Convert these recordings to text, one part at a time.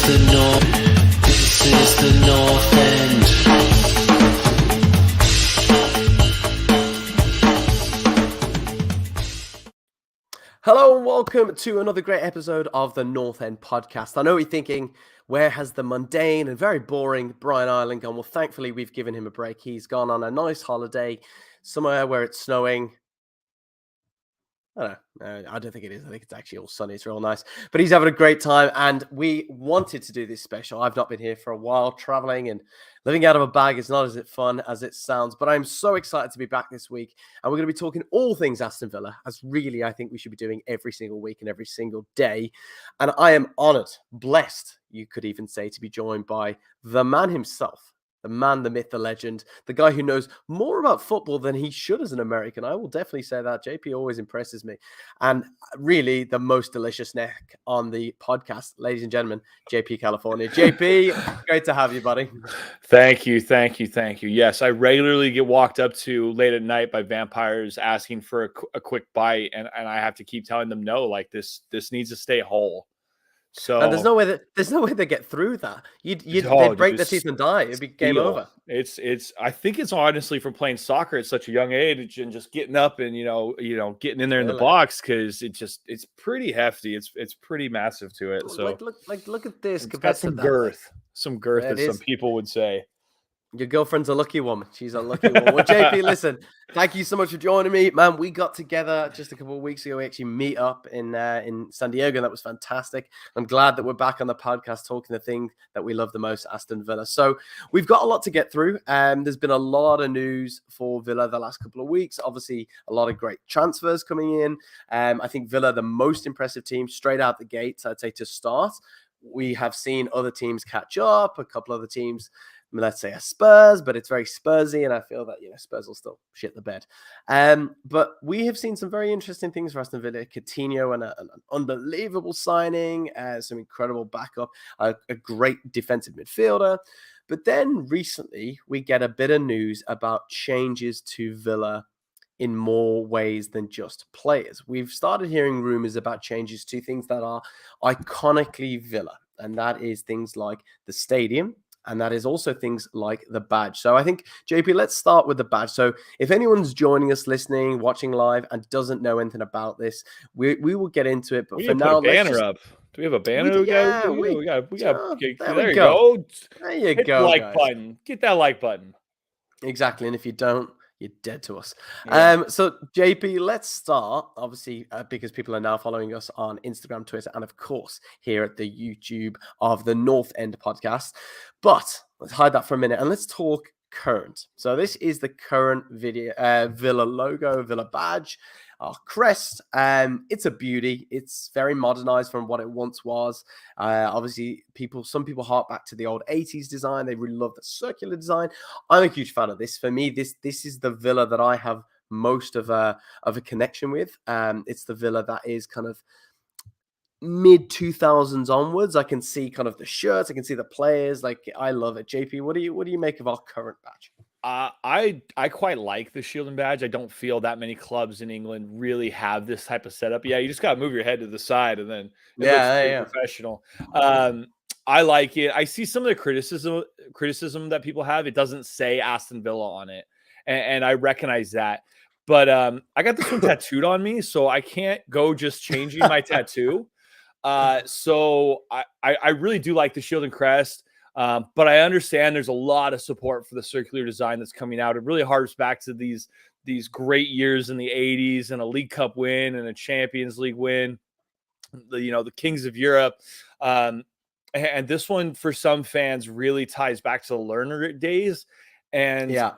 the North. This is the North End. Hello and welcome to another great episode of the North End podcast. I know you're thinking, where has the mundane and very boring Brian Ireland gone? Well, thankfully, we've given him a break. He's gone on a nice holiday somewhere where it's snowing. I don't think it is. I think it's actually all sunny. It's real nice. But he's having a great time. And we wanted to do this special. I've not been here for a while. Traveling and living out of a bag is not as fun as it sounds. But I'm so excited to be back this week. And we're going to be talking all things Aston Villa, as really I think we should be doing every single week and every single day. And I am honoured, blessed, you could even say, to be joined by the man himself. The man, the myth, the legend, the guy who knows more about football than he should as an American. I will definitely say that. JP always impresses me. And really the most delicious neck on the podcast, ladies and gentlemen, JP California. JP, great to have you, buddy. Thank you. Yes, I regularly get walked up to late at night by vampires asking for a quick bite, and I have to keep telling them no, like this needs to stay whole. So and there's no way they get through that. They'd break their teeth and die. It'd be game over. It's I think it's honestly from playing soccer at such a young age and just getting up and getting in there in the box, because it's pretty hefty. It's pretty massive to it. So look at this. It's got some girth, as some people would say. Your girlfriend's a lucky woman. She's a lucky woman. Well, JP, listen, thank you so much for joining me, man. We got together just a couple of weeks ago. We actually meet up in San Diego. That was fantastic. I'm glad that we're back on the podcast talking the thing that we love the most, Aston Villa. So we've got a lot to get through. There's been a lot of news for Villa the last couple of weeks. Obviously, a lot of great transfers coming in. I think Villa, the most impressive team straight out the gates, I'd say, to start. We have seen other teams catch up, a couple other teams, let's say a Spurs, but it's very Spursy, and I feel that Spurs will still shit the bed. But we have seen some very interesting things for Aston Villa. Coutinho and an unbelievable signing, some incredible backup, a great defensive midfielder. But then recently we get a bit of news about changes to Villa in more ways than just players. We've started hearing rumors about changes to things that are iconically Villa, and that is things like the stadium. And that is also things like the badge. So I think, JP, let's start with the badge. So if anyone's joining us, listening, watching live, and doesn't know anything about this, we will get into it. But for now, let's just... up. Do we have a banner? Yeah, we got. There you go. There you go. Hit the like button. Get that like button. Exactly. And if you don't, you're dead to us. Yeah. So JP, let's start, obviously, because people are now following us on Instagram, Twitter, and of course here at the YouTube of the North End podcast. But let's hide that for a minute and let's talk current. So this is the current Villa logo, Villa badge, our crest. It's a beauty. It's very modernized from what it once was. Obviously, some people hark back to the old 80s design. They really love the circular design. I'm a huge fan of this. For me, this is the Villa that I have most of a connection with. It's the Villa that is kind of mid 2000s onwards. I can see kind of the shirts. I can see the players. Like, I love it. JP, what do you make of our current badge? I quite like the shield and badge. I don't feel that many clubs in England really have this type of setup. Yeah, you just got to move your head to the side and then it looks pretty professional. I like it. I see some of the criticism that people have. It doesn't say Aston Villa on it, and I recognize that. But I got this one tattooed on me, so I can't go just changing my tattoo. So I really do like the shield and crest. But I understand there's a lot of support for the circular design that's coming out. It really harps back to these great years in the 80s and a League Cup win and a Champions League win, the Kings of Europe. And this one, for some fans, really ties back to the Lerner days. And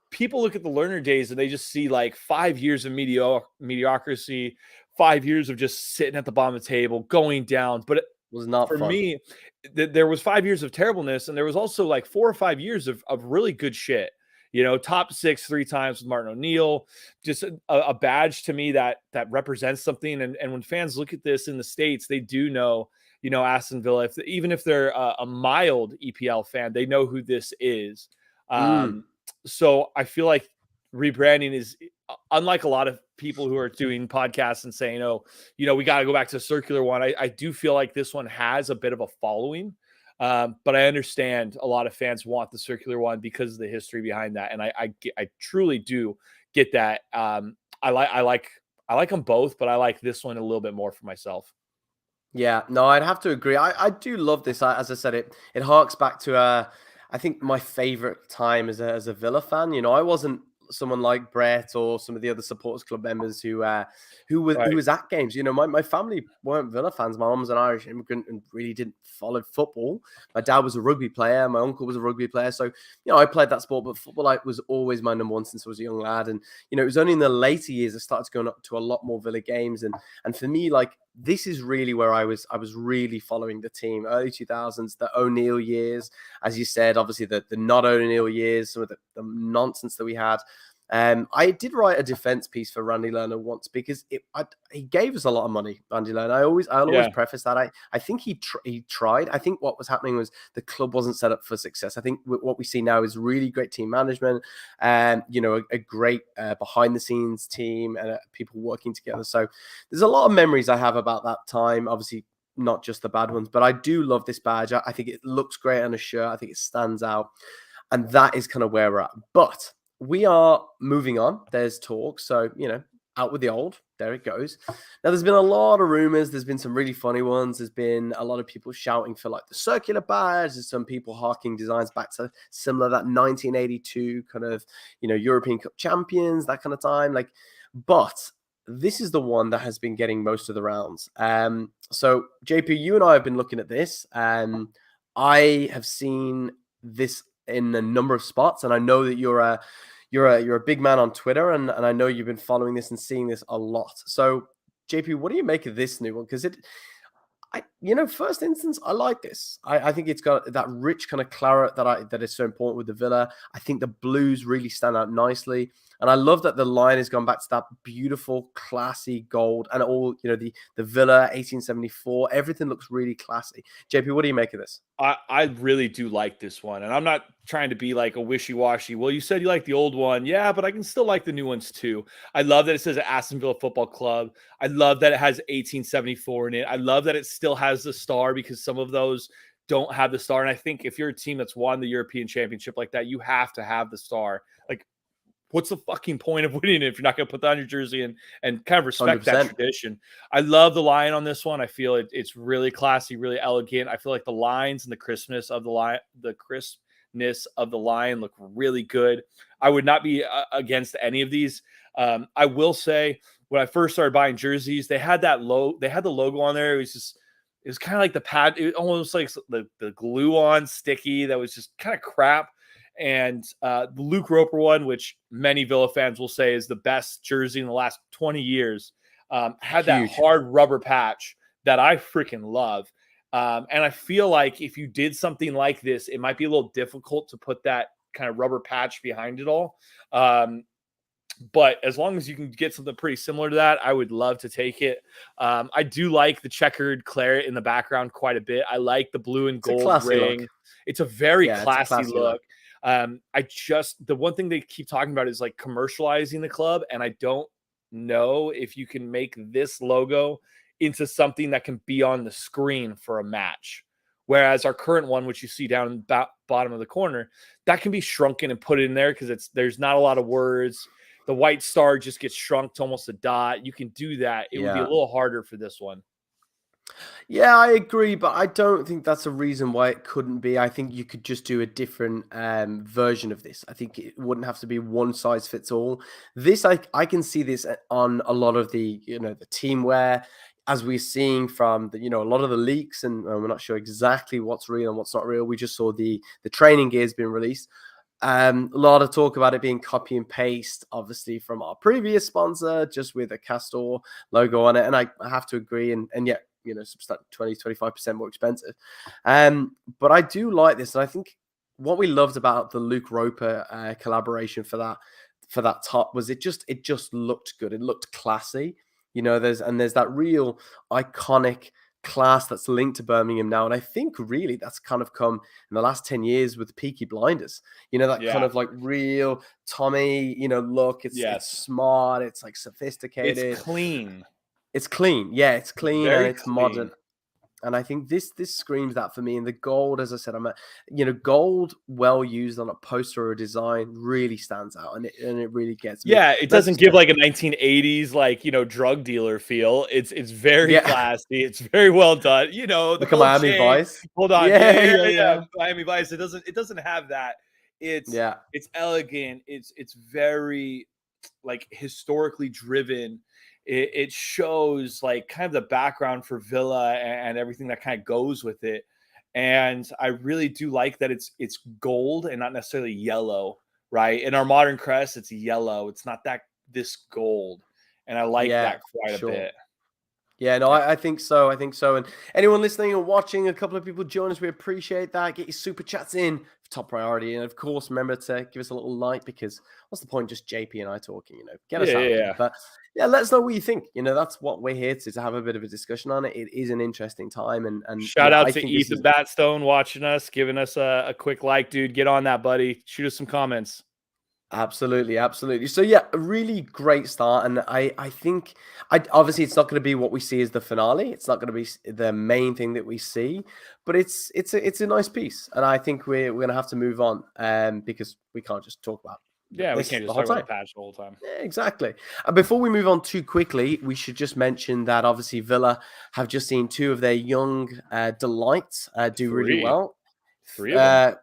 people look at the Lerner days and they just see like 5 years of mediocrity, 5 years of just sitting at the bottom of the table, going down. But was not for fun. Me. There was 5 years of terribleness, and there was also like 4 or 5 years of really good shit. Top 6 3 times with Martin O'Neill, just a badge to me that represents something. And when fans look at this in the States, they do know, Aston Villa, even if they're a mild EPL fan, they know who this is. So I feel like rebranding is unlike a lot of people who are doing podcasts and saying, oh, we got to go back to the circular one. I do feel like this one has a bit of a following. But I understand a lot of fans want the circular one because of the history behind that. And I truly do get that. I like them both, but I like this one a little bit more for myself. Yeah, no, I'd have to agree. I do love this. As I said, it harks back to I think my favorite time as a Villa fan. I wasn't someone like Brett or some of the other supporters club members who was at games. My family weren't Villa fans. My mum was an Irish immigrant and really didn't follow football. My dad was a rugby player. My uncle was a rugby player. So, I played that sport, but football was always my number one since I was a young lad. And, it was only in the later years I started going up to a lot more Villa games. And for me, this is really where I was really following the team. Early 2000s, the O'Neill years, as you said, obviously the not O'Neill years, some of the nonsense that we had. I did write a defense piece for Randy Lerner once because he gave us a lot of money, Randy Lerner. I'll always preface that. I think he tried. I think what was happening was the club wasn't set up for success. I think what we see now is really great team management and, a great behind the scenes team and people working together. So there's a lot of memories I have about that time. Obviously, not just the bad ones, but I do love this badge. I think it looks great on a shirt. I think it stands out. And that is kind of where we're at. But we are moving on. There's talk. So, out with the old. There it goes. Now, there's been a lot of rumors. There's been some really funny ones. There's been a lot of people shouting for the circular badge. There's some people harking designs back to similar that 1982 kind of, European Cup champions, that kind of time. But this is the one that has been getting most of the rounds. So, JP, you and I have been looking at this. I have seen this in a number of spots, and I know that you're a big man on Twitter, and I know you've been following this and seeing this a lot. So, JP, what do you make of this new one? Because first instance, I like this. I think it's got that rich kind of claret that is so important with the Villa. I think the blues really stand out nicely. And I love that the line has gone back to that beautiful, classy gold and all, the Villa 1874. Everything looks really classy. JP, what do you make of this? I really do like this one. And I'm not trying to be like a wishy-washy. Well, you said you like the old one. Yeah, but I can still like the new ones too. I love that it says Aston Villa Football Club. I love that it has 1874 in it. I love that it still has the star because some of those don't have the star. And I think if you're a team that's won the European Championship like that, you have to have the star. What's the fucking point of winning it if you're not going to put that on your jersey and kind of respect 100%. That tradition? I love the lion on this one. I feel it's really classy, really elegant. I feel like the lines and the crispness of the lion look really good. I would not be against any of these. I will say when I first started buying jerseys, they had the logo on there. It was kind of like the pad. It almost like the glue on sticky that was just kind of crap. And the Luke Roper one, which many Villa fans will say is the best jersey in the last 20 years, had that hard rubber patch that I freaking love. And I feel like if you did something like this, it might be a little difficult to put that kind of rubber patch behind it all. But as long as you can get something pretty similar to that, I would love to take it. I do like the checkered claret in the background quite a bit. I like the blue and gold ring. Look. It's a very classy look. The one thing they keep talking about is commercializing the club. And I don't know if you can make this logo into something that can be on the screen for a match. Whereas our current one, which you see down in the bottom of the corner, that can be shrunken and put in there because there's not a lot of words. The white star just gets shrunk to almost a dot. You can do that. It would be a little harder for this one. Yeah, I agree, but I don't think that's a reason why it couldn't be. I think you could just do a different version of this. I think it wouldn't have to be one size fits all. This, I can see this on a lot of the, the team wear, as we're seeing from the, a lot of the leaks, and we're not sure exactly what's real and what's not real. We just saw the training gear has been released. A lot of talk about it being copy and paste, obviously, from our previous sponsor, just with a Castor logo on it. And I have to agree. And yet, 20-25% more expensive. But I do like this. And I think what we loved about the Luke Roper collaboration for that top was it just looked good. It looked classy. There's that real iconic class that's linked to Birmingham now. And I think really that's kind of come in the last 10 years with Peaky Blinders, that kind of like real Tommy, look, it's smart, it's like sophisticated. It's clean. It's clean. Yeah, it's clean and it's clean. modern. And I think this screams that for me. And the gold, as I said, gold well used on a poster or a design really stands out, and it really gets me. Yeah, it doesn't give like a 1980s drug dealer feel. It's very classy. It's very well done. Like a Miami Vice. Hold on, yeah. Miami Vice. It doesn't have that. It's elegant. It's very like historically driven. It shows like kind of the background for Villa and everything that kind of goes with it. And I really do like that it's gold and not necessarily yellow, right? In our modern crest, it's yellow. It's not this gold. And I like that quite a bit. Yeah, no, I think so. And anyone listening or watching, a couple of people join us. We appreciate that. Get your super chats in. Top priority. And of course, remember to give us a little like, because what's the point? Just JP and I talking, get us out there. But let us know what you think. That's what we're here to have a bit of a discussion on it. It is an interesting time. And shout out to Ethan Batstone watching us, giving us a quick like, dude. Get on that, buddy. Shoot us some comments. Absolutely. So a really great start, and I think obviously it's not going to be what we see as the finale. It's not going to be the main thing that we see, but it's a nice piece, and I think we're going to have to move on, because we can't just talk about. Yeah, we can't just talk about the patch the whole time. Yeah, exactly. And before we move on too quickly, we should just mention that obviously Villa have just seen two of their young delights do really well. Three of them.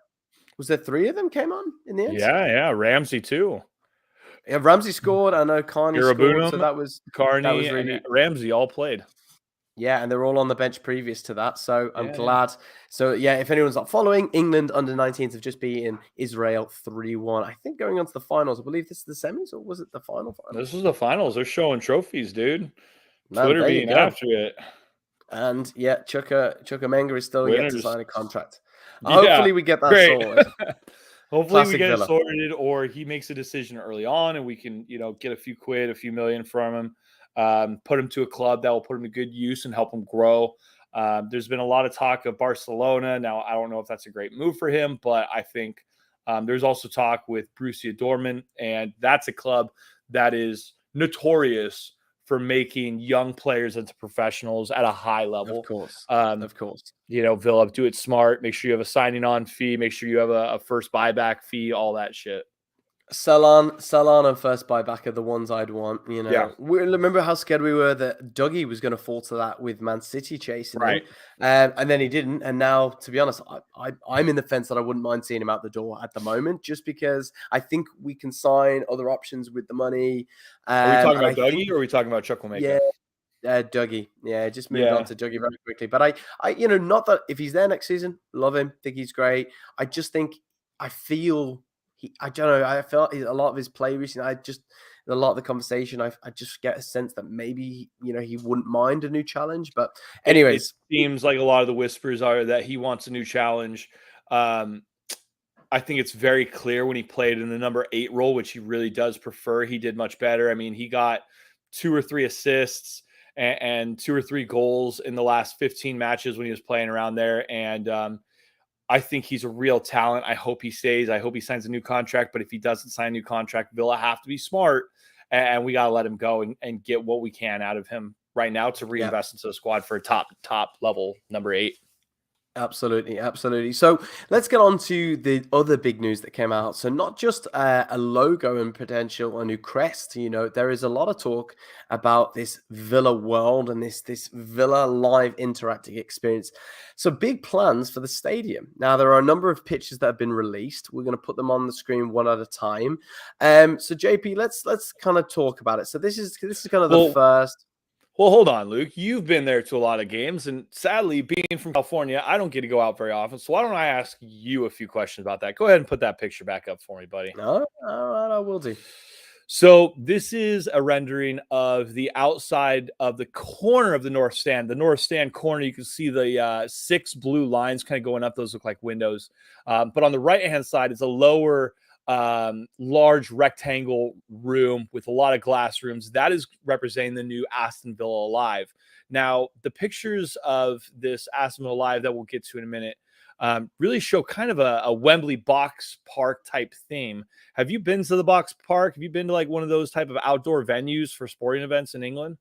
Was there three of them came on in the end? Yeah. Ramsey too. Yeah, Ramsey scored. I know Carney scored. So that was Carney really, and Ramsey all played. Yeah, and they're all on the bench previous to that. So I'm glad. So if anyone's not following, England under-19s have just beaten Israel 3-1. I think going on to the finals. I believe this is the semis, or was it the final? This is the finals. They're showing trophies, dude. Twitter being after it. And Chuka Menga is still yet to sign a contract. Hopefully we get that sorted. Hopefully we get it sorted, or he makes a decision early on and we can, get a few million from him, put him to a club that will put him to good use and help him grow. There's been a lot of talk of Barcelona. Now, I don't know if that's a great move for him, but I think there's also talk with Borussia Dortmund, and that's a club that is notorious for making young players into professionals at a high level. Of course. Villa, do it smart. Make sure you have a signing on fee. Make sure you have a first buyback fee, all that shit. Sell on and first buyback are the ones I'd want. Remember how scared we were that Dougie was going to fall to that with Man City chasing him, and then he didn't. And now, to be honest, I'm in the fence that I wouldn't mind seeing him out the door at the moment, just because I think we can sign other options with the money. Are we talking about Dougie, or are we talking about Chukwuemeka? Dougie. Yeah, just moved on to Dougie very quickly. But I not that if he's there next season, love him, think he's great. I just think I feel. I don't know. I felt a lot of his play recently. A lot of the conversation. I just get a sense that maybe he wouldn't mind a new challenge. But anyways, it seems like a lot of the whispers are that he wants a new challenge. I think it's very clear when he played in the number 8 role, which he really does prefer. He did much better. I mean, he got 2 or 3 assists and 2 or 3 goals in the last 15 matches when he was playing around there, and I think he's a real talent. I hope he stays. I hope he signs a new contract. But if he doesn't sign a new contract, Villa have to be smart, and we got to let him go and get what we can out of him right now to reinvest into the squad for a top level number 8. Absolutely. So let's get on to the other big news that came out. So not just a logo and potential, a new crest. There is a lot of talk about this Villa world and this Villa live interactive experience. So big plans for the stadium. Now there are a number of pictures that have been released. We're going to put them on the screen one at a time. So JP, let's kind of talk about it. So this is kind of the first. Well, hold on, Luke. You've been there to a lot of games, and sadly, being from California, I don't get to go out very often. So why don't I ask you a few questions about that? Go ahead and put that picture back up for me, buddy. All right, I will do. So this is a rendering of the outside of the corner of the north stand. The north stand corner, you can see the 6 blue lines kind of going up. Those look like windows. But on the right-hand side is a lower large rectangle room with a lot of glass rooms. That is representing the new Aston Villa Alive. Now, the pictures of this Aston Villa Alive that we'll get to in a minute really show kind of a Wembley box park type theme. Have you been to the box park? Have you been to like one of those type of outdoor venues for sporting events in England?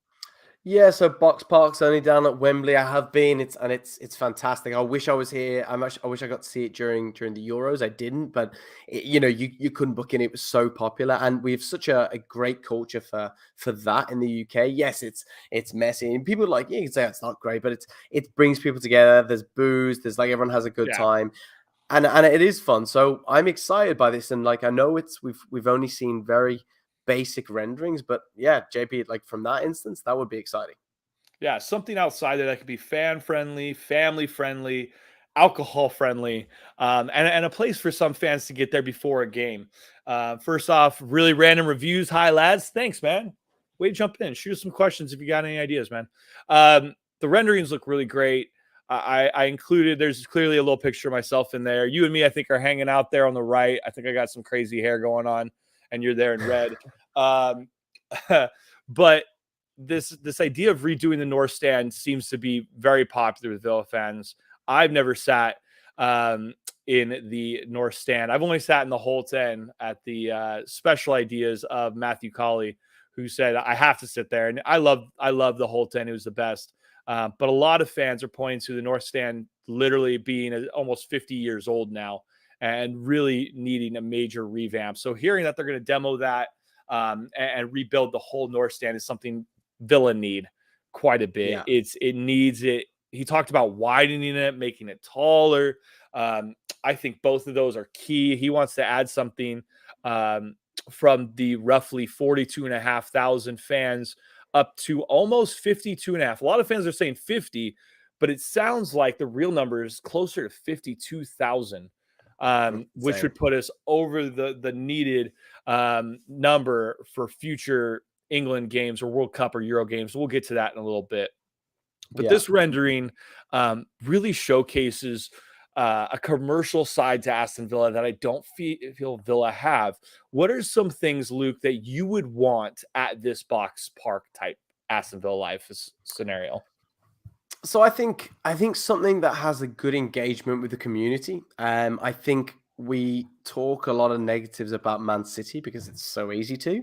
Yeah, so Box Park's only down at Wembley. I have been. It's fantastic. I wish I was here. I wish I got to see it during the Euros. I didn't, but you couldn't book in. It was so popular, and we have such a great culture for that in the UK. Yes, it's messy, and people are like, yeah, you can say it's not great, but it brings people together. There's booze. There's like everyone has a good time, and it is fun. So I'm excited by this, and like I know we've only seen very basic renderings, but yeah, JP, like from that instance, that would be exciting. Yeah, something outside there that could be fan friendly, family friendly, alcohol friendly, and a place for some fans to get there before a game. First off, really random reviews. Hi, lads. Thanks, man. Way to jump in. Shoot us some questions if you got any ideas, man. The renderings look really great. I included, there's clearly a little picture of myself in there. You and me, I think, are hanging out there on the right. I think I got some crazy hair going on, and you're there in red. But this idea of redoing the North Stand seems to be very popular with Villa fans. I've never sat in the North Stand. I've only sat in the Holt End at the special ideas of Matthew Colley, who said I have to sit there. And I love the Holt End. It was the best. But a lot of fans are pointing to the North Stand literally being almost 50 years old now and really needing a major revamp. So hearing that they're going to demo that and rebuild the whole North Stand is something Villa need quite a bit. Yeah. It needs it. He talked about widening it, making it taller. I think both of those are key. He wants to add something from the roughly 42,500 fans up to almost 52.5. A lot of fans are saying 50, but it sounds like the real number is closer to 52,000, which would put us over the needed number for future England games or World Cup or Euro games. We'll get to that in a little bit. But this rendering really showcases a commercial side to Aston Villa that I don't feel Villa have. What are some things, Luke, that you would want at this box park type Aston Villa life scenario? So I think something that has a good engagement with the community. I think we talk a lot of negatives about Man City because it's so easy to,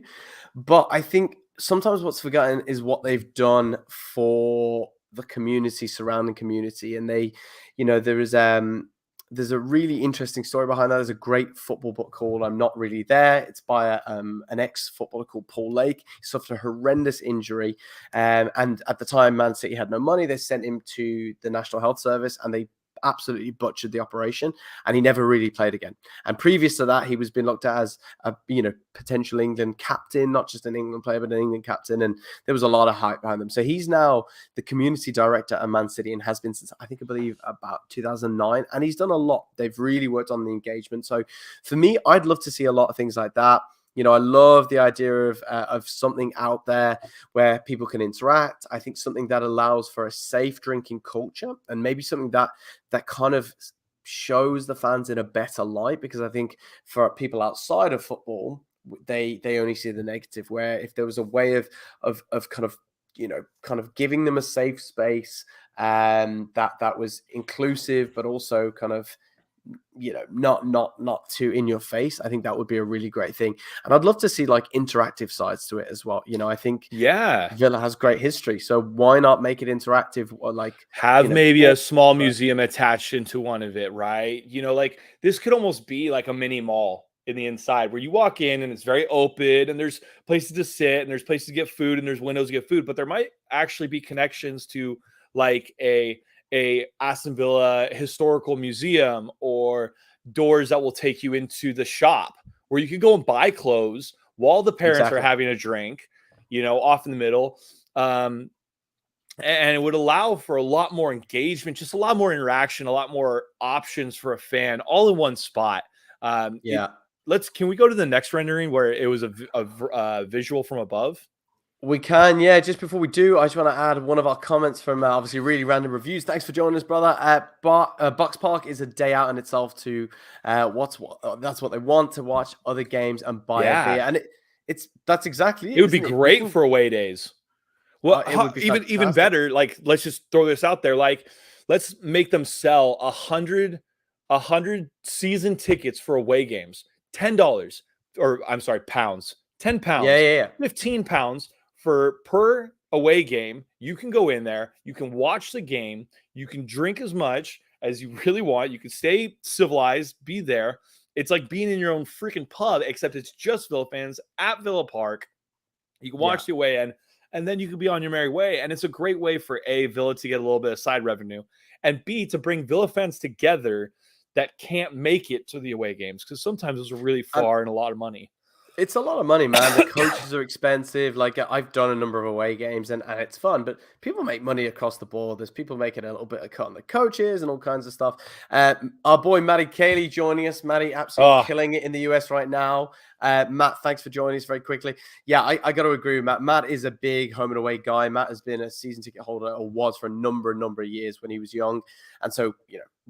but I think sometimes what's forgotten is what they've done for the community, surrounding community, and there's a really interesting story behind that. There's a great football book called "I'm Not Really There." It's by an ex-footballer called Paul Lake. He suffered a horrendous injury, and at the time, Man City had no money. They sent him to the National Health Service, and they absolutely butchered the operation, and he never really played again. And previous to that, he was being looked at as a potential England captain, not just an England player, but an England captain, and there was a lot of hype behind them. So he's now the community director at Man City and has been since I believe about 2009, and he's done a lot. They've really worked on the engagement. So for me, I'd love to see a lot of things like that. I love the idea of something out there where people can interact. I think something that allows for a safe drinking culture, and maybe something that kind of shows the fans in a better light, because I think for people outside of football, they only see the negative. Where if there was a way of kind of giving them a safe space that was inclusive, but also kind of not too in your face, I think that would be a really great thing. And I'd love to see like interactive sides to it as well. I think Villa has great history, so why not make it interactive, or like have maybe a small museum attached into one of it, right? Like this could almost be like a mini mall in the inside where you walk in and it's very open and there's places to sit and there's places to get food and there's windows to get food, but there might actually be connections to like a Aston Villa historical museum, or doors that will take you into the shop where you can go and buy clothes while the parents are having a drink, off in the middle. And it would allow for a lot more engagement, just a lot more interaction, a lot more options for a fan, all in one spot. Can we go to the next rendering where it was a visual from above? We can, yeah. Just before we do, I just want to add one of our comments from obviously really random reviews. Thanks for joining us, brother. Bucks Park is a day out in itself to that's what they want to watch other games and buy a beer, and that's exactly it would be isn't it? great for away days. Well, it would be even better. Like, let's just throw this out there. Like, let's make them sell 100 season tickets for away games. $10, or I'm sorry, pounds. £10. Yeah. 15 pounds per away game. You can go in there. You can watch the game. You can drink as much as you really want. You can stay civilized. Be there. It's like being in your own freaking pub, except it's just Villa fans at Villa Park. You can watch the away end, and then you can be on your merry way. And it's a great way for A, Villa to get a little bit of side revenue, and B, to bring Villa fans together that can't make it to the away games, because sometimes those are really far and a lot of money. It's a lot of money, man. The coaches are expensive. Like, I've done a number of away games and it's fun, but people make money across the board. There's people making a little bit of cut on the coaches and all kinds of stuff. Our boy Matty Cayley joining us. Matty absolutely killing it in the US right now. Matt, thanks for joining us very quickly. Yeah, I got to agree with Matt. Matt is a big home and away guy. Matt has been a season ticket holder, or was for a number of years when he was young. And so,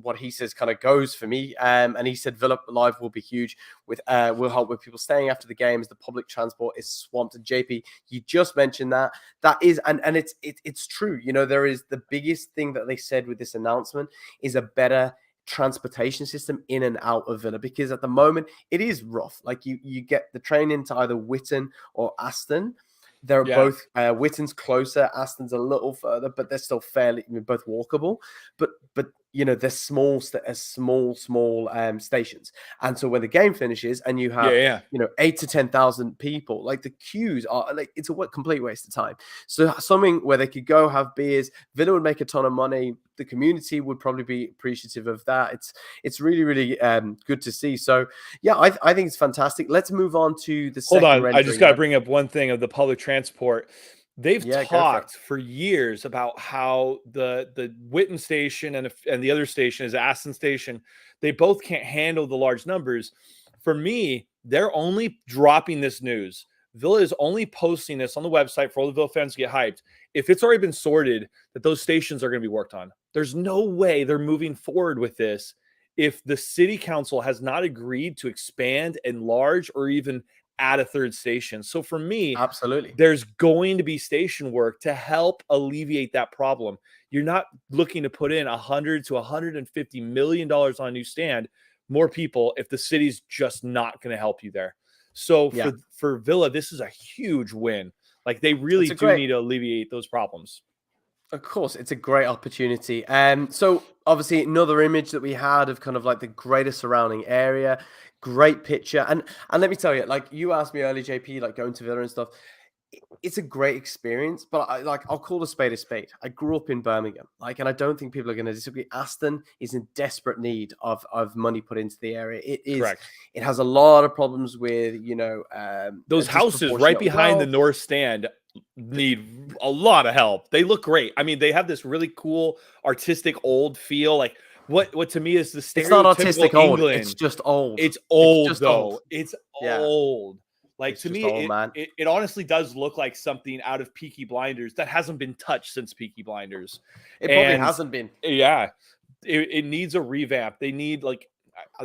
what he says kind of goes for me. And he said Villa Live will be huge. Will help with people staying after the games. The public transport is swamped. And JP, you just mentioned that. That is, and it's true. There is the biggest thing that they said with this announcement is a better transportation system in and out of Villa, because at the moment it is rough. Like, you get the train into either Witton or Aston. They're both Witton's closer, Aston's a little further, but they're still fairly both walkable. But they're small stations, and so when the game finishes and you have 8 to 10,000 people, like, the queues are like, it's a complete waste of time. So something where they could go have beers, Villa would make a ton of money. The community would probably be appreciative of that. It's really, really good to see. So yeah, I think it's fantastic. Let's move on to the second. Hold on, I just got to bring up one thing of the public transport. They've talked for years about how the Witton station and the other station is Aston station. They both can't handle the large numbers. For me, they're only dropping this news. Villa is only posting this on the website for all the Villa fans to get hyped. If it's already been sorted that those stations are going to be worked on, there's no way they're moving forward with this if the city council has not agreed to expand, enlarge, or even add a third station. So for me, absolutely, there's going to be station work to help alleviate that problem. You're not looking to put in $100 to $150 million on a new stand, more people, if the city's just not going to help you there. So for Villa, this is a huge win. Like, they really need to alleviate those problems. Of course, it's a great opportunity. So obviously another image that we had of kind of like the greater surrounding area, great picture. And let me tell you, like, you asked me earlier, JP, like going to Villa and stuff. It's a great experience, but I'll call a spade a spade. I grew up in Birmingham, and I don't think people are going to disagree. Aston is in desperate need of money put into the area. It is. Correct. It has a lot of problems with, those houses right behind the north stand need a lot of help. They look great. I mean, they have this really cool artistic old feel. Like, what to me is the stereotypical It's not artistic England. Old. It's just old. It's old though. It's old. Like, it's to me, old, it honestly does look like something out of Peaky Blinders that hasn't been touched since Peaky Blinders. Probably hasn't been. Yeah. It needs a revamp. They need, like,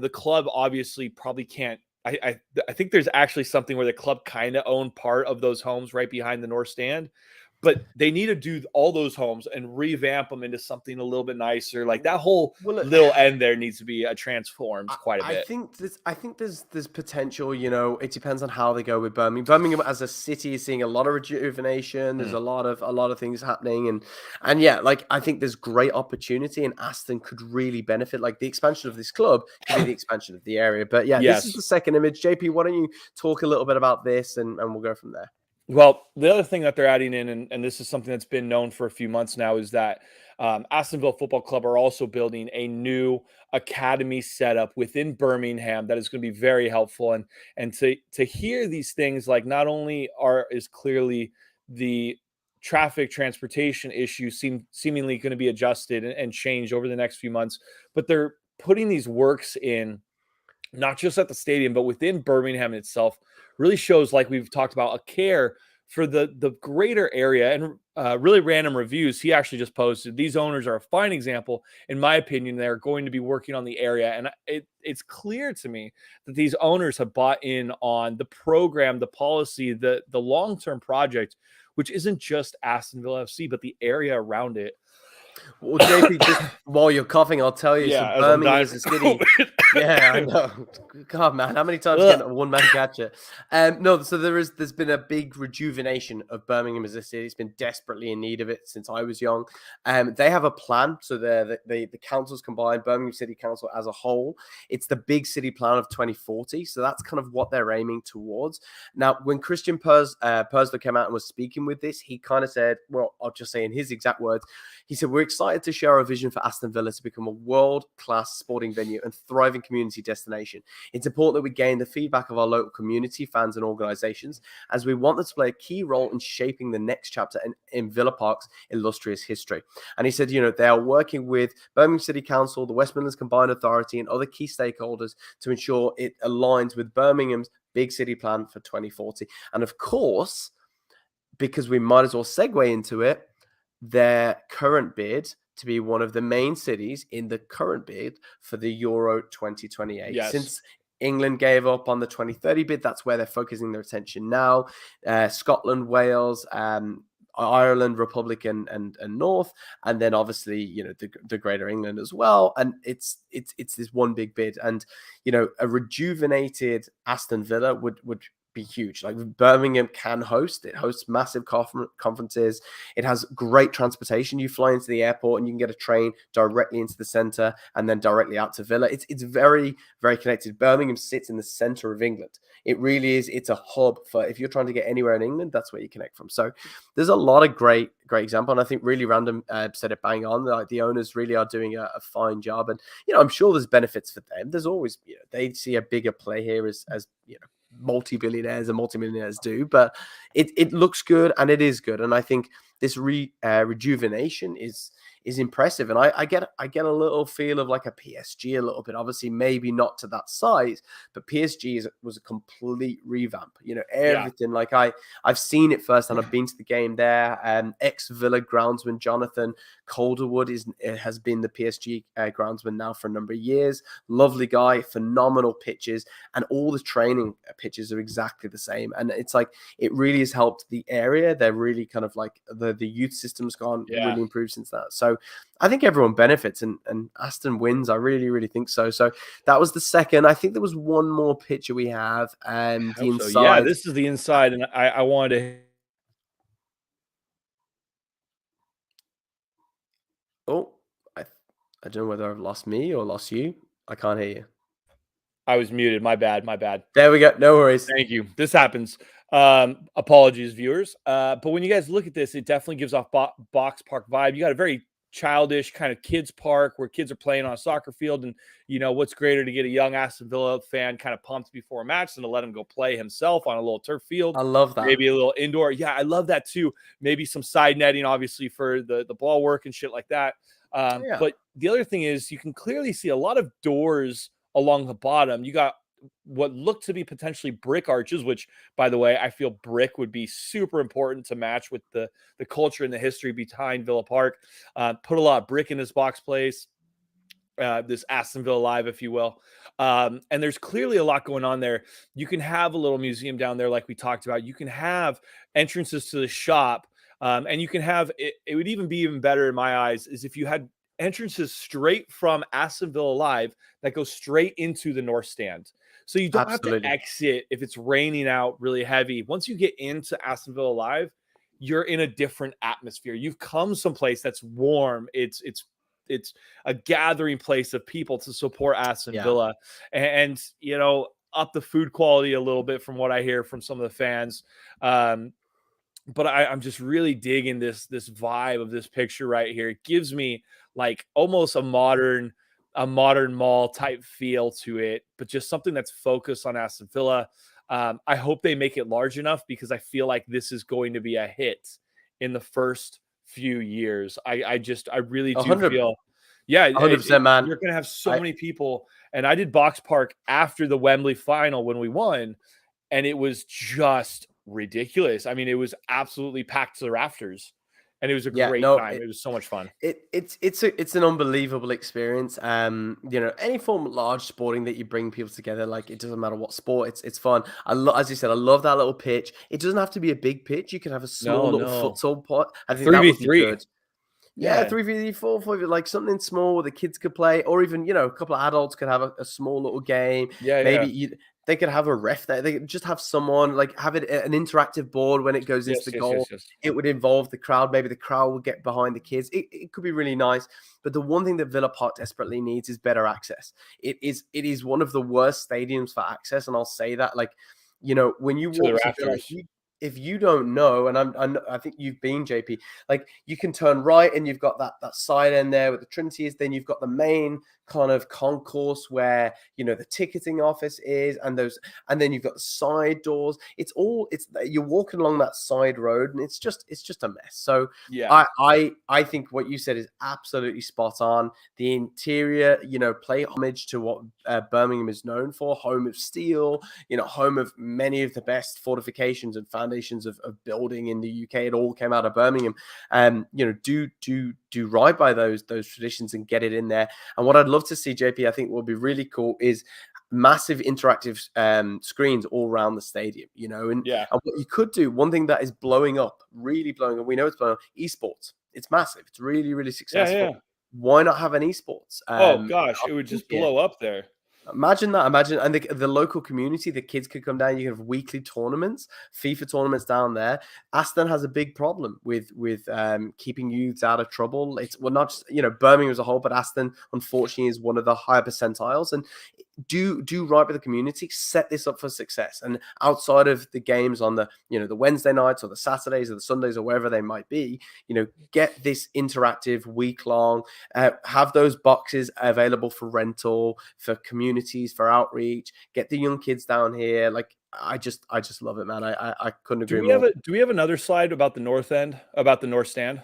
the club obviously probably can't. I think there's actually something where the club kind of own part of those homes right behind the north stand. But they need to do all those homes and revamp them into something a little bit nicer. Like, that whole little end there needs to be transformed quite a bit. I think there's potential. It depends on how they go with Birmingham. Birmingham as a city is seeing a lot of rejuvenation. There's a lot of things happening, and yeah, like, I think there's great opportunity, and Aston could really benefit. Like, the expansion of this club could be the expansion of the area. But yeah, This is the second image. JP, why don't you talk a little bit about this, and we'll go from there. Well, the other thing that they're adding in, and this is something that's been known for a few months now, is that Aston Villa Football Club are also building a new academy setup within Birmingham that is going to be very helpful. And to hear these things, like, not only is clearly the traffic transportation issue seemingly going to be adjusted and changed over the next few months, but they're putting these works in not just at the stadium, but within Birmingham itself, really shows, like we've talked about, a care for the greater area. And really random reviews, he actually just posted, these owners are a fine example. In my opinion, they're going to be working on the area. And it's clear to me that these owners have bought in on the program, the policy, the long-term project, which isn't just Aston Villa FC, but the area around it. Well, JP, just while you're coughing, I'll tell you. Yeah, so Birmingham is a city. Yeah, I know. God, man, how many times can a one-man catch it? No, so there's been a big rejuvenation of Birmingham as a city. It's been desperately in need of it since I was young. They have a plan. So the councils combined, Birmingham City Council as a whole. It's the big city plan of 2040. So that's kind of what they're aiming towards. Now, when Christian Persler came out and was speaking with this, he kind of said, well, I'll just say in his exact words, he said, we're excited to share our vision for Aston Villa to become a world-class sporting venue and thriving community destination. It's important that we gain the feedback of our local community, fans and organizations, as we want them to play a key role in shaping the next chapter in Villa Park's illustrious history. And he said, they are working with Birmingham City Council, the West Midlands Combined Authority, and other key stakeholders to ensure it aligns with Birmingham's big city plan for 2040. And of course, because we might as well segue into it, their current bid to be one of the main cities in the current bid for the Euro 2028. Yes. Since England gave up on the 2030 bid, that's where they're focusing their attention now. Scotland, Wales, Ireland, Republic, and North, and then obviously the Greater England as well. And it's this one big bid, and a rejuvenated Aston Villa would be huge. Like Birmingham can host. It hosts massive conferences. It has great transportation. You fly into the airport and you can get a train directly into the center and then directly out to Villa. It's very, very connected. Birmingham sits in the center of England. It really is. It's a hub for if you're trying to get anywhere in England, that's where you connect from. So there's a lot of great example. And I think really random said it bang on. Like the owners really are doing a fine job. And, I'm sure there's benefits for them. There's always, they see a bigger play here as multi-billionaires and multi-millionaires do, but it looks good and it is good. And I think this rejuvenation is impressive. And I get a little feel of like a PSG a little bit, obviously maybe not to that size, but PSG was a complete revamp, everything. Like I've seen it first and I've been to the game there. Ex-Villa groundsman Jonathan Calderwood has been the PSG groundsman now for a number of years. Lovely guy, phenomenal pitches, and all the training pitches are exactly the same. And it's like it really has helped the area. They're really kind of like the youth system's gone really improved since that. So I think everyone benefits, and Aston wins. I really, really think so. So that was the second. I think there was one more picture we have, and the inside. So. Yeah, this is the inside, and I wanted to. Oh, I don't know whether I've lost me or lost you. I can't hear you. I was muted. My bad. There we go. No worries. Thank you. This happens. Apologies, viewers. But when you guys look at this, it definitely gives off box park vibe. You got a very childish kind of kids park where kids are playing on a soccer field. And, what's greater to get a young Aston Villa fan kind of pumped before a match than to let him go play himself on a little turf field. I love that. Maybe a little indoor. Yeah, I love that too. Maybe some side netting, obviously, for the ball work and shit like that. But the other thing is you can clearly see a lot of doors along the bottom. You got what looked to be potentially brick arches, which, by the way, I feel brick would be super important to match with the culture and the history behind Villa Park. Put a lot of brick in this box place, this Aston Villa Live, if you will. And there's clearly a lot going on there. You can have a little museum down there like we talked about. You can have entrances to the shop, and you can have it would even be even better in my eyes is if you had entrances straight from Aston Villa Live that go straight into the North Stand. So you don't have to exit if it's raining out really heavy. Once you get into Aston Villa Live, you're in a different atmosphere. You've come someplace that's warm. It's a gathering place of people to support Aston Villa, and up the food quality a little bit from what I hear from some of the fans. But I'm just really digging this vibe of this picture right here. It gives me like almost a modern mall type feel to it, but just something that's focused on Aston Villa. I hope they make it large enough because I feel like this is going to be a hit in the first few years. I really do 100. feel, 100%, man. You're going to have so many people. And I did Box Park after the Wembley final when we won, and it was just ridiculous. I mean, it was absolutely packed to the rafters, and it was a great time. It was so much fun. It's an unbelievable experience. Any form of large sporting that you bring people together, like it doesn't matter what sport, it's fun. As you said, I love that little pitch. It doesn't have to be a big pitch. You can have a small little futsal pot. I think that would be good. Yeah, 3v4, like something small where the kids could play, or even a couple of adults could have a small little game. They could have a ref there. They could just have someone have it an interactive board when it goes into the goal. It would involve the crowd. Maybe the crowd will get behind the kids. It could be really nice. But the one thing that Villa Park desperately needs is better access. It is one of the worst stadiums for access, and I'll say that. When you walk to Villa, if you don't know, and I think you've been, JP, you can turn right and you've got that side end there with the Trinity is. Then you've got the main kind of concourse where the ticketing office is, and then you've got the side doors. You're walking along that side road, and it's just a mess. So I think what you said is absolutely spot on. The interior, play homage to what Birmingham is known for: home of steel, home of many of the best fortifications and foundations of building in the UK. It all came out of Birmingham. Do right by those traditions and get it in there. And what I'd love to see, JP, I think would be really cool is massive interactive screens all around the stadium, and what you could do, one thing that is really blowing up, we know it's blowing up, esports. It's massive. It's really, really successful. Why not have an esports? It would just blow up there. Imagine that. And the local community, the kids could come down. You can have weekly tournaments, FIFA tournaments down there. Aston has a big problem with keeping youths out of trouble. Not just Birmingham as a whole, but Aston unfortunately is one of the higher percentiles. And do right by the community. Set this up for success. And outside of the games on the the Wednesday nights or the Saturdays or the Sundays or wherever they might be, get this interactive week long. Have those boxes available for rental, for communities, for outreach. Get the young kids down here. I just love it, man. I couldn't agree more. Do we have another slide about the north end, about the north stand?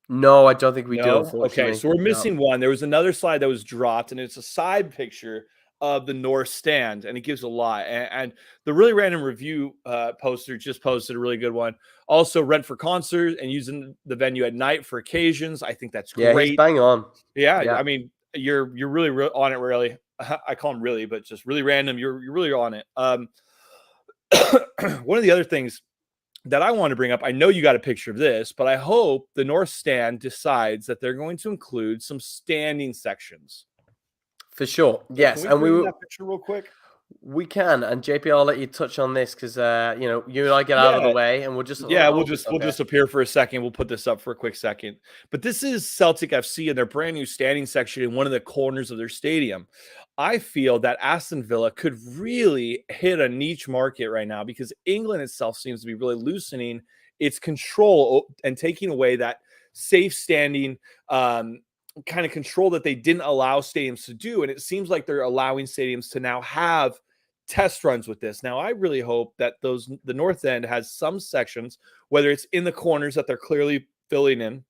No, I don't think we do, unfortunately. Okay, so we're missing one. There was another slide that was dropped, and it's a side picture of the north stand, and it gives a lot. And the Really Random Review poster just posted a really good one. Also, rent for concerts and using the venue at night for occasions. I think that's great. Yeah, he's bang on. Yeah, I mean, you're really on it, really. I call him really, but just really random. You're really on it. One of the other things that I want to bring up, I know you got a picture of this, but I hope the north stand decides that they're going to include some standing sections. For sure. Yes. Can we bring that picture real quick? We can. And JP, I'll let you touch on this because you and I get out of the way, and we'll just disappear for a second. We'll put this up for a quick second. But this is Celtic FC and their brand new standing section in one of the corners of their stadium. I feel that Aston Villa could really hit a niche market right now because England itself seems to be really loosening its control and taking away that safe standing kind of control that they didn't allow stadiums to do. And it seems like they're allowing stadiums to now have test runs with this. Now, I really hope that the north end has some sections, whether it's in the corners that they're clearly filling in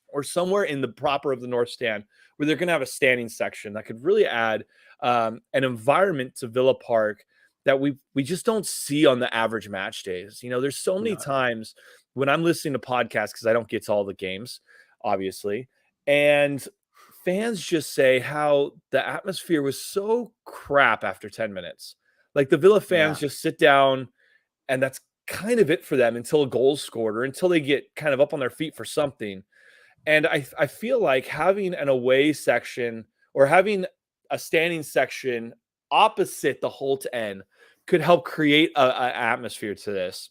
or somewhere in the proper of the north stand where they're going to have a standing section that could really add an environment to Villa Park that we just don't see on the average match days. There's so many times when I'm listening to podcasts, because I don't get to all the games, obviously, and fans just say how the atmosphere was so crap after 10 minutes. Like the Villa fans just sit down and that's kind of it for them until a goal's scored or until they get kind of up on their feet for something. And I feel like having an away section or having a standing section opposite the Holt end could help create an atmosphere to this.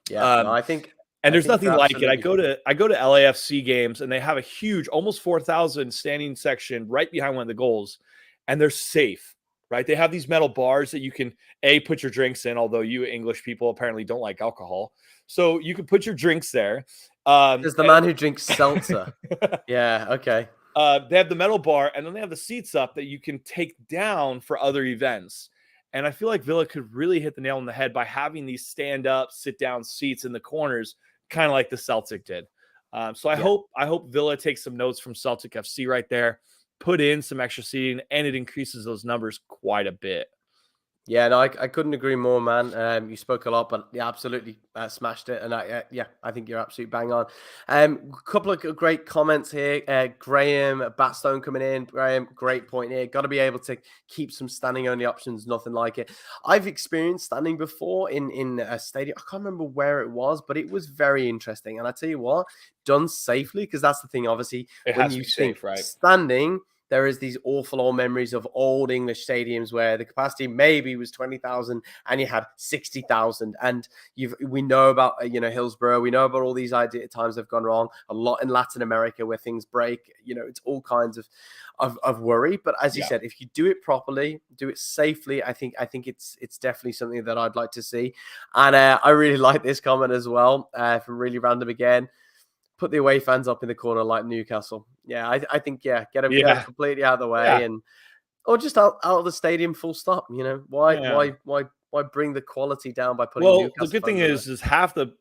Yeah, I think... And there's nothing like it. I go to LAFC games and they have a huge, almost 4,000 standing section right behind one of the goals, and they're safe, right? They have these metal bars that you can put your drinks in. Although you English people apparently don't like alcohol, so you can put your drinks there. There's the man who drinks seltzer. Yeah, okay. They have the metal bar, and then they have the seats up that you can take down for other events. And I feel like Villa could really hit the nail on the head by having these stand-up, sit-down seats in the corners, kind of like the Celtic did. So I hope Villa takes some notes from Celtic FC right there, put in some extra seating, and it increases those numbers quite a bit. Yeah, no, I couldn't agree more, man. You spoke a lot, but yeah, absolutely smashed it. And I think you're absolutely bang on. Couple of great comments here. Graham Batstone coming in. Graham, great point here. Got to be able to keep some standing only options. Nothing like it. I've experienced standing before in a stadium. I can't remember where it was, but it was very interesting. And I tell you what, done safely, because that's the thing. Obviously, It when has to you be think safe, right? standing, there is these awful old memories of old English stadiums where the capacity maybe was 20,000 and you had 60,000. And we know about, Hillsborough. We know about all these times that have gone wrong. A lot in Latin America where things break. It's all kinds of worry. But as you said, if you do it properly, do it safely, I think it's definitely something that I'd like to see. And I really like this comment as well from Really Random again. Put the away fans up in the corner like Newcastle. Yeah, I think get them completely out of the way, or just out of the stadium, full stop. Why bring the quality down by putting Well, the Newcastle good thing fans is half the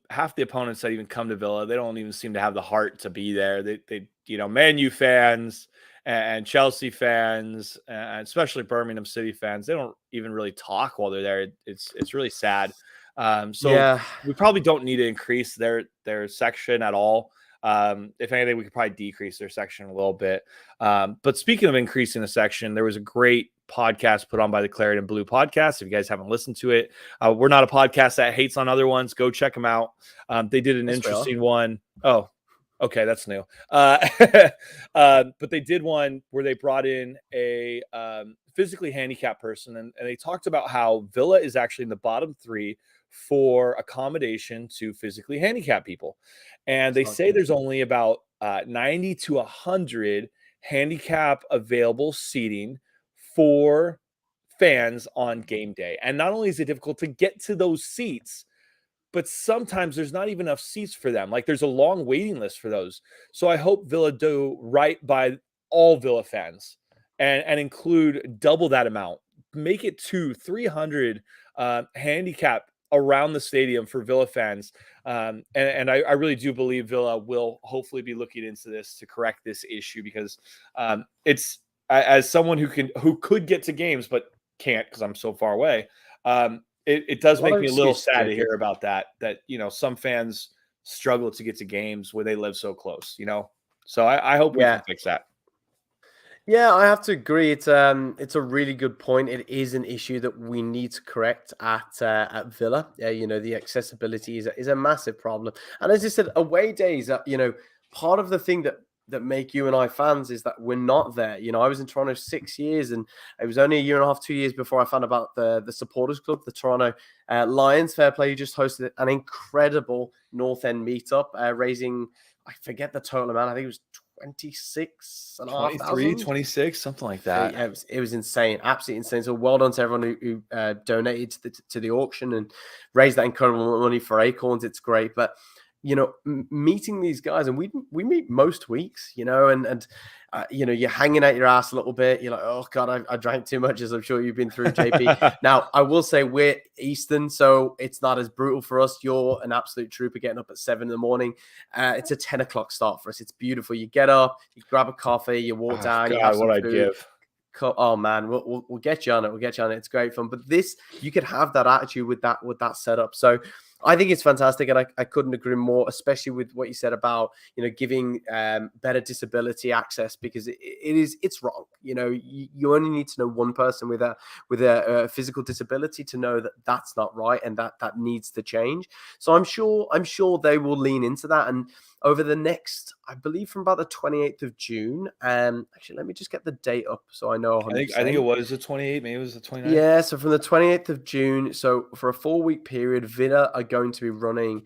opponents that even come to Villa, they don't even seem to have the heart to be there. They Man U fans and Chelsea fans, and especially Birmingham City fans, they don't even really talk while they're there. It's really sad. So we probably don't need to increase their section at all. If anything, we could probably decrease their section a little bit. But speaking of increasing the section, there was a great podcast put on by the Claret and Blue podcast. If you guys haven't listened to it, we're not a podcast that hates on other ones. Go check them out. They did an interesting one. Oh, okay, that's new. But they did one where they brought in a physically handicapped person, and they talked about how Villa is actually in the bottom 3 for accommodation to physically handicapped people. And they say there's only about 90 to 100 handicap available seating for fans on game day. And not only is it difficult to get to those seats, but sometimes there's not even enough seats for them. Like, there's a long waiting list for those. So I hope Villa do right by all Villa fans and include double that amount. Make it 200-300 handicap around the stadium for Villa fans. And I really do believe Villa will hopefully be looking into this to correct this issue, because it's, as someone who could get to games but can't because I'm so far away, it does make me a little sad to hear about that some fans struggle to get to games where they live so close, So I hope we can fix that. Yeah, I have to agree. It's a really good point. It is an issue that we need to correct at Villa. The accessibility is a massive problem. And as I said, away days, part of the thing that make you and I fans is that we're not there. I was in Toronto 6 years, and it was only a year and a half, 2 years before I found about the supporters club, the Toronto Lions. Fair play, just hosted an incredible North End meetup, raising, I forget the total amount. I think it was 23, 26, something like that. Yeah, it was insane, absolutely insane. So well done to everyone who donated to the auction and raised that incredible money for Acorns. It's great, but meeting these guys, and we meet most weeks, and you're hanging out your ass a little bit. You're like, oh God, I drank too much, as I'm sure you've been through, JP. Now, I will say we're Eastern, so it's not as brutal for us. You're an absolute trooper getting up at 7 a.m. It's a 10 o'clock start for us. It's beautiful. You get up, you grab a coffee, you walk down. God, you have some what food. I'd give. Oh man, we'll get you on it. We'll get you on it. It's great fun. But this, you could have that attitude with that setup. So I think it's fantastic, and I couldn't agree more, especially with what you said about giving better disability access, because it's wrong. You only need to know one person with a physical disability to know that that's not right, and that needs to change. So I'm sure they will lean into that, and over the next, I believe, from about the 28th of June. Actually, let me just get the date up so I know 100%. I think it was the 28th, maybe it was the 29th. Yeah, so from the 28th of June, so for a 4-week period, Villa are going to be running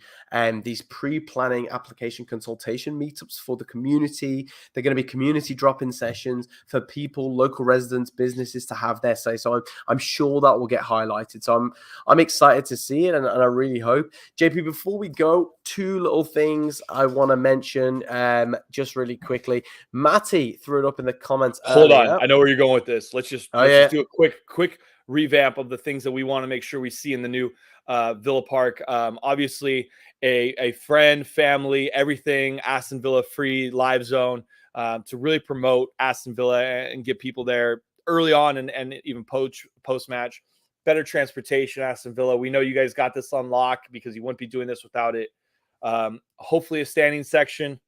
these pre-planning application consultation meetups for the community. They're going to be community drop-in sessions for people, local residents, businesses to have their say. So I'm sure that will get highlighted. So I'm excited to see it, and I really hope. JP, before we go, 2 little things I want to mention just really quickly. Matty threw it up in the comments. Hold on, I know where you're going with this. Let's just do a quick revamp of the things that we want to make sure we see in the new Villa Park. Obviously, a friend, family, everything, Aston Villa free live zone to really promote Aston Villa and get people there early on and even post match. better transportation, Aston Villa. We know you guys got this on lock because you wouldn't be doing this without it. Hopefully a standing section.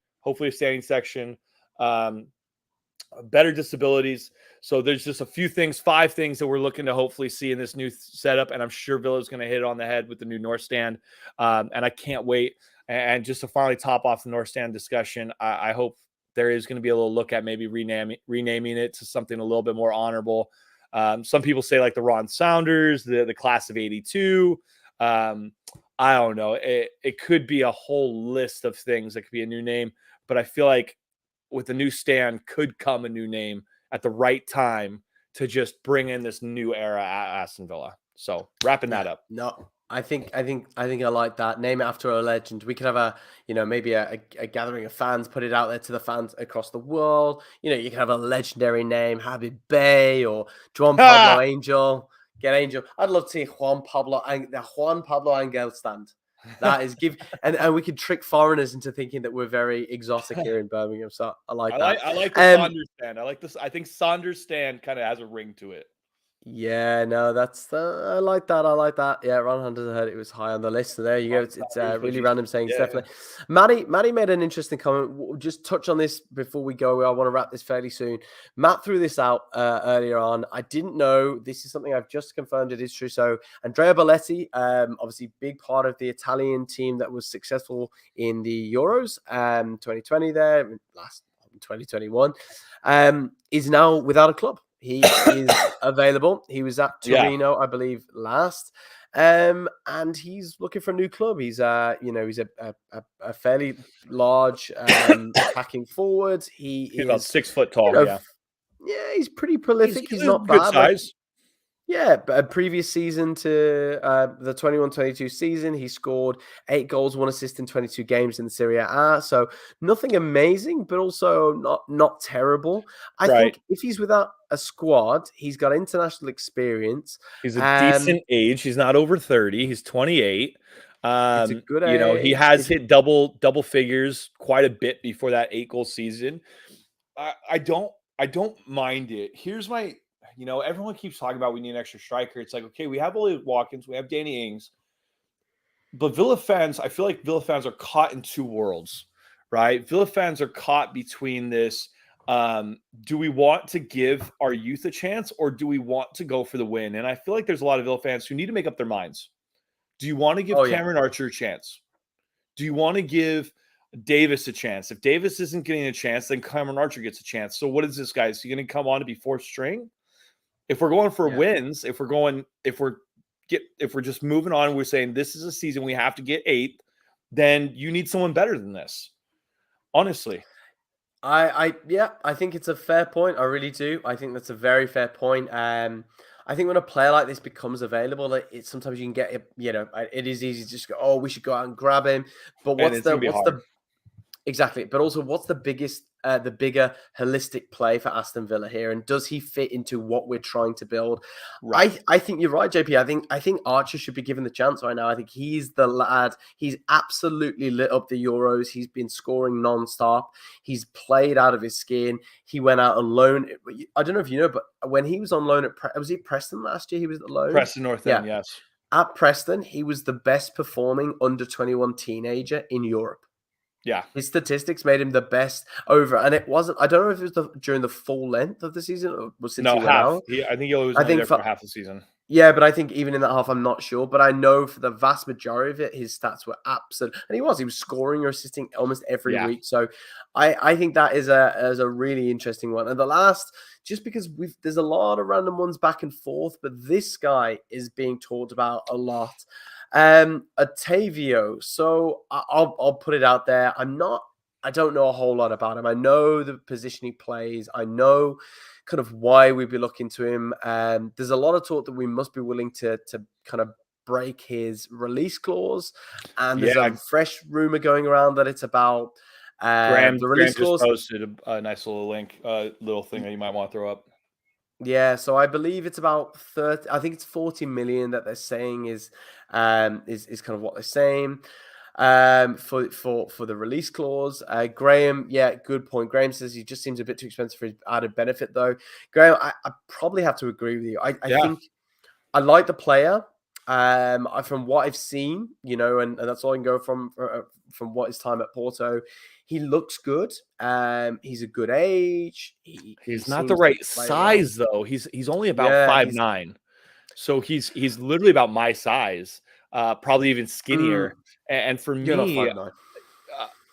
Better disabilities. So there's just a few things, 5 things that we're looking to hopefully see in this new setup. And I'm sure Villa's going to hit it on the head with the new North Stand. And I can't wait. And just to finally top off the North Stand discussion, I hope there is going to be a little look at maybe renaming it to something a little bit more honorable. Some people say like the Ron Saunders, the class of 82. I don't know. It could be a whole list of things that could be a new name, but I feel like with the new stand could come a new name at the right time to just bring in this new era at Aston Villa. So wrapping that up. No, I think I like that. Name it after a legend. We could have maybe a gathering of fans, put it out there to the fans across the world. You can have a legendary name, Habib Bey or Juan Pablo Angel. Get Angel. I'd love to see the Juan Pablo Angel stand. That is and we could trick foreigners into thinking that we're very exotic here in Birmingham. So I like that. I like the Saunders stand. I like this. I think Saunders stand kind of has a ring to it. Yeah, no, that's I like that. I like that. Yeah, Ron Hunter's heard it was high on the list. So there you go. It's really random saying definitely. Maddie made an interesting comment. We'll just touch on this before we go. I want to wrap this fairly soon. Matt threw this out earlier on. I didn't know. This is something I've just confirmed it is true. So Andrea Balletti, obviously big part of the Italian team that was successful in the Euros 2020 there, last 2021, is now without a club. He is available. He was at Torino, I believe, last, and he's looking for a new club. He's he's a fairly large attacking forward. He's about 6 foot tall. Yeah, he's pretty prolific. He's not good bad. Size. Yeah, but a previous season to the 21-22 season, he scored 8 goals, 1 assist in 22 games in the Serie A. So nothing amazing, but also not terrible. I think if he's without a squad, he's got international experience. He's a decent age. He's not over 30. He's 28. It's a good age. He has hit double figures quite a bit before that 8-goal season. I don't mind it. Here's my. Everyone keeps talking about we need an extra striker. It's like, okay, we have Ollie Watkins, we have Danny Ings, but Villa fans, I feel like Villa fans are caught in 2 worlds, right? Villa fans are caught between this. Do we want to give our youth a chance or do we want to go for the win? And I feel like there's a lot of Villa fans who need to make up their minds. Do you want to give Cameron Archer a chance? Do you want to give Davis a chance? If Davis isn't getting a chance, then Cameron Archer gets a chance. So what is this guy? Is he going to come on to be 4th string? If we're going for wins, if we're just moving on, we're saying this is a season we have to get 8th, then you need someone better than this. Honestly. I think it's a fair point. I really do. I think that's a very fair point. I think when a player like this becomes available, sometimes you can get it. It is easy to just go, oh, we should go out and grab him. But exactly? But also, what's the bigger holistic play for Aston Villa here, and does he fit into what we're trying to build? Right. I think you're right, JP. I think Archer should be given the chance right now. I think he's the lad. He's absolutely lit up the Euros. He's been scoring non-stop. He's played out of his skin. He went out on loan. I don't know if you know, but when he was on loan at was he Preston last year? He was at loan. Preston North End, yes. At Preston, he was the best performing under 21 teenager in Europe. Yeah, his statistics made him the best over, and it wasn't. I don't know if it was during the full length of the season or was it half. I think he was only there for half the season. Yeah, but I think even in that half, I'm not sure. But I know for the vast majority of it, his stats were absolute, and he was scoring or assisting almost every week. So I think that is a really interesting one. And the last, just because there's a lot of random ones back and forth, but this guy is being talked about a lot. Otavio. So I'll put it out there. I don't know a whole lot about him. I know the position he plays. I know kind of why we'd be looking to him. There's a lot of talk that we must be willing to kind of break his release clause. And there's a fresh rumor going around that it's about the release clause. Just posted a nice little link, little thing that you might want to throw up. Yeah, so I believe it's about 30. I think it's 40 million that they're saying is kind of what they're saying for the release clause. Graham, good point. Graham says he just seems a bit too expensive for his added benefit, though. Graham, I probably have to agree with you. I think I like the player. From what I've seen, and that's all I can go from what his time at Porto. He looks good. He's a good age. He He's not the seems to right play well. size though. He's only about Yeah, 5'9". So he's literally about my size, probably even skinnier. And for you're not me,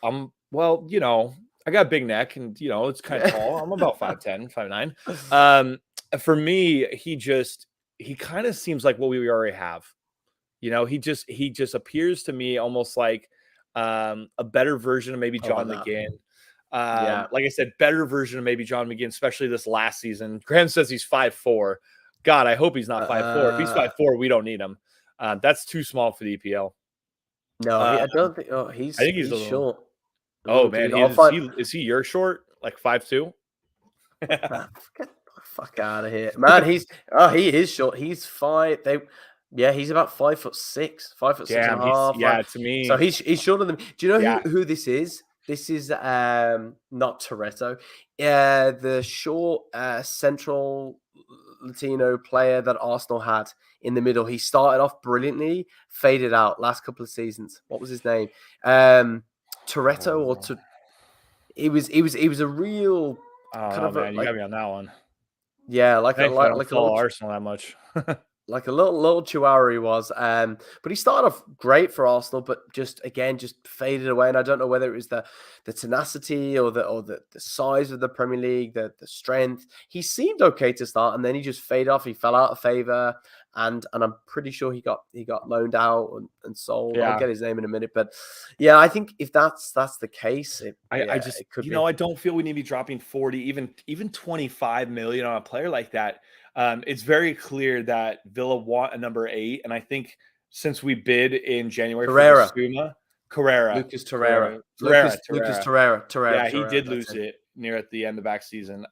5'9". well, I got a big neck and it's kind of Yeah. tall. I'm about 5'10", 5'9". For me, he kind of seems like what we already have. He just appears to me almost like a better version of maybe I John like that. McGinn. Yeah. Like I said, better version of maybe John McGinn, especially this last season. Graham says he's 5'4". God, I hope he's not 5'4". If he's 5'4", we don't need him. That's too small for the EPL. No, I don't think. Oh, I think he's he's short. Oh man, I'll find. is he your short? Like 5'2"? Man, get the fuck out of here, man. He is short. He's he's about 5'6", 5'6" and a Damn, he's half. to me. So he's shorter than me. Do you know Yeah. who this is? This is not Toretto. The short central Latino player that Arsenal had in the middle. He started off brilliantly, faded out last couple of seasons. What was his name? Toretto or to. He was a real kind of man, you like, got me on that one. yeah, like a Thankfully, I don't like a follow little Arsenal that much. like a little chihuahua he was. But he started off great for Arsenal, but just faded away. And I don't know whether it was the tenacity or the size of the Premier League, the strength. He seemed okay to start, and then he just faded off. He fell out of favor, and I'm pretty sure he got loaned out and sold. Yeah. I'll get his name in a minute, but yeah, I think if that's the case, I just it could be. I don't feel we need to be dropping 40, even 25 million on a player like that. It's very clear that Villa want a number 8, and I think since we bid in January Torreira. for Bissouma, Carrera, Lucas Torreira. Torreira. Lucas Torreira. Yeah, he did lose it near at the end of back season.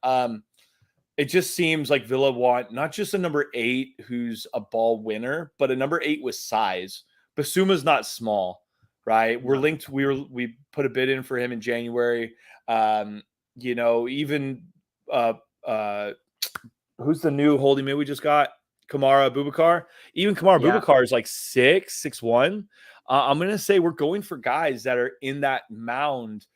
It just seems like Villa want not just a number 8 who's a ball winner, but a number 8 with size. Bissouma's not small, right? We're linked. We put a bid in for him in January. Even who's the new holding mid we just got? Kamara Boubacar. Even Kamara Boubacar is like 6'1". I'm gonna say we're going for guys that are in that mound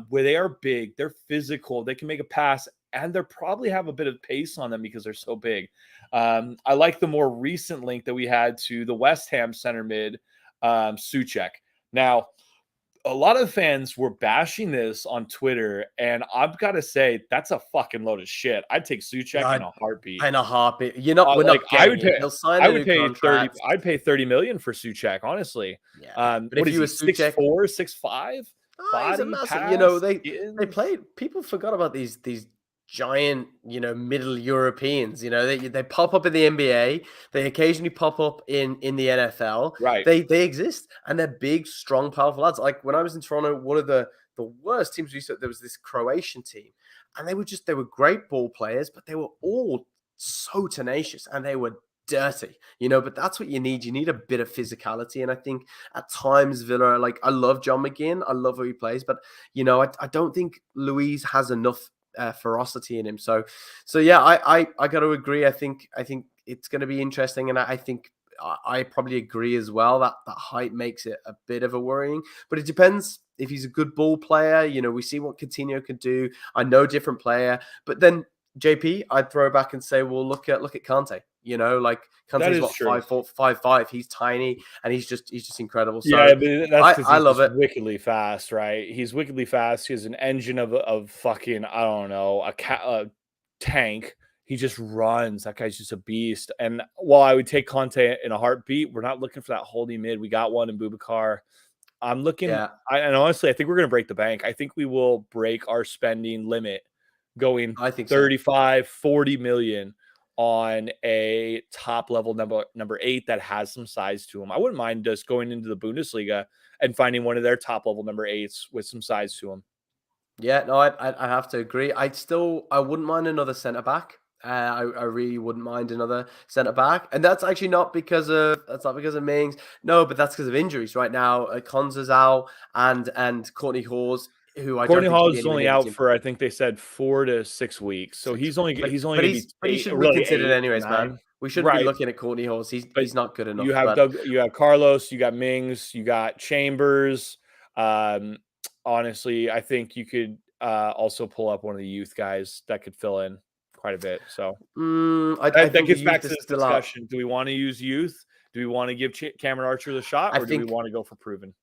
where they are big, they're physical, they can make a pass, and they probably have a bit of pace on them because they're so big. I like the more recent link that we had to the West Ham center mid, Souček. Now, a lot of fans were bashing this on Twitter, and I've got to say that's a fucking load of shit. I'd take Souček in a heartbeat. In a heartbeat. We're not I would pay. He'll sign I a would new pay contract. 30. I'd pay 30 million for Souček, honestly. Yeah. But what if is you he? were Souček, 6'4", 6'5"? he's a massive. They played. People forgot about these giant, middle Europeans. They pop up in the NBA. They occasionally pop up in the NFL. Right. They exist, and they're big, strong, powerful lads. Like when I was in Toronto, one of the worst teams we saw, there was this Croatian team, and they were great ball players, but they were all so tenacious, and they were dirty, but that's what you need. You need a bit of physicality. And I think at times Villa, like, I love John McGinn. I love how he plays, but I don't think Luis has enough ferocity in him. So yeah, I got to agree. I think it's going to be interesting. And I think I probably agree as well that height makes it a bit of a worrying, but it depends if he's a good ball player. We see what Coutinho can do. I know different player, but then JP, I'd throw back and say, well, look at Kante. Like Kante's what, 5'4", 5'5". He's tiny and he's just incredible. So yeah, but that's I love it. Wickedly fast, right? He's wickedly fast. He has an engine of fucking, I don't know, a tank. He just runs. That guy's just a beast. And while I would take Kante in a heartbeat, we're not looking for that holding mid. We got one in Boubacar. I'm looking, and honestly, I think we're going to break the bank. I think we will break our spending limit going 35, 40 million on a top level number 8 that has some size to him. I wouldn't mind just going into the Bundesliga and finding one of their top level number 8s with some size to him. Yeah, no, I have to agree. I wouldn't mind another centre back. I really wouldn't mind another centre back, and that's actually not because of Mings. No, but that's because of injuries right now. Konza's out, and Courtney Hawes. who I Courtney don't Hall think is only out for, I think they said 4 to 6 weeks. So he's only going to but he be should really be considered 8, anyways, 9. man. We shouldn't be Right. looking at Courtney Hall. He's not good enough. You have you have Carlos, you got Mings, you got Chambers. Honestly, I think you could also pull up one of the youth guys that could fill in quite a bit. So I that gets back to this discussion. Do we want to use youth? Do we want to give Cameron Archer the shot, or do we want to go for proven?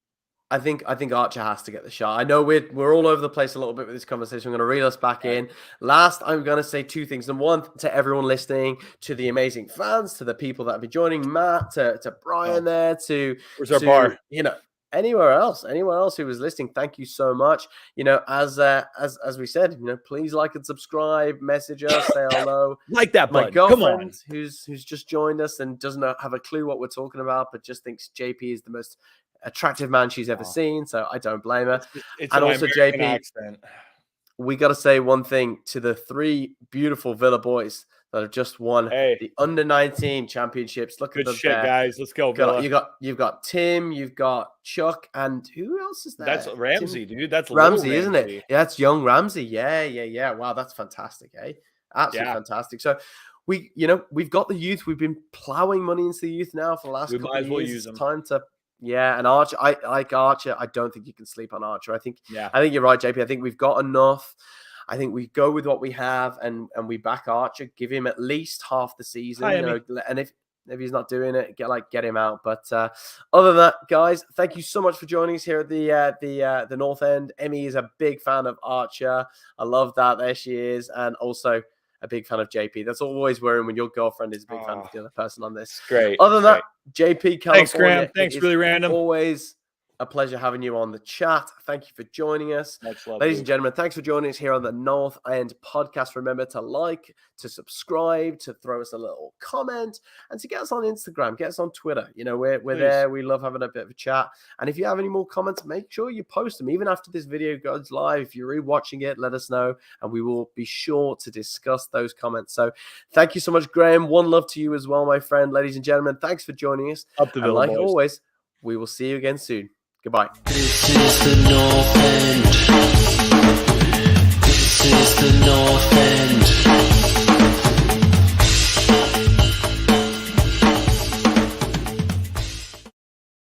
I think Archer has to get the shot. I know we're all over the place a little bit with this conversation. I'm going to reel us back in. Last, I'm going to say 2 things. Number 1, to everyone listening, to the amazing fans, to the people that have been joining, Matt, to Brian there, where's our bar? Anyone else who was listening, thank you so much. As we said, please like and subscribe, message us, say hello. Like that button. My girlfriend, who's just joined us and doesn't have a clue what we're talking about, but just thinks JP is the most attractive man she's ever seen, so I don't blame her. It's and also JP accent. We got to say one thing to the 3 beautiful Villa boys that have just won the under-19 championships. Look at them shit, guys. Let's go, Villa. You've got Tim, you've got Chuck, and who else is there? That's Ramsey, dude. That's Ramsey, isn't it? Yeah, that's young Ramsey. Yeah. Wow, that's fantastic, Absolutely fantastic. So we've got the youth. We've been plowing money into the youth now for the last couple of years. Use them. It's time to and Archer. I like Archer. I don't think you can sleep on Archer. I think you're right, JP. I think we've got enough. I think we go with what we have and we back Archer. Give him at least half the season. And if he's not doing it, get him out. But other than that, guys, thank you so much for joining us here at the North End. Emmy is a big fan of Archer. I love that. There she is, and also a big fan of JP. That's always worrying when your girlfriend is a big fan of the other person on this. Great. Other than that, JP, California. Thanks, Graham. Thanks, really random. Always a pleasure having you on the chat. Thank you for joining us. Ladies and gentlemen, thanks for joining us here on the North End podcast. Remember to like, to subscribe, to throw us a little comment, and to get us on Instagram, get us on Twitter. We're there. We love having a bit of a chat. And if you have any more comments, make sure you post them. Even after this video goes live, if you're rewatching it, let us know, and we will be sure to discuss those comments. So thank you so much, Graham. One love to you as well, my friend. Ladies and gentlemen, thanks for joining us. Up the Villa, like boys. Always, we will see you again soon. Goodbye. This is the North End. This is the North End.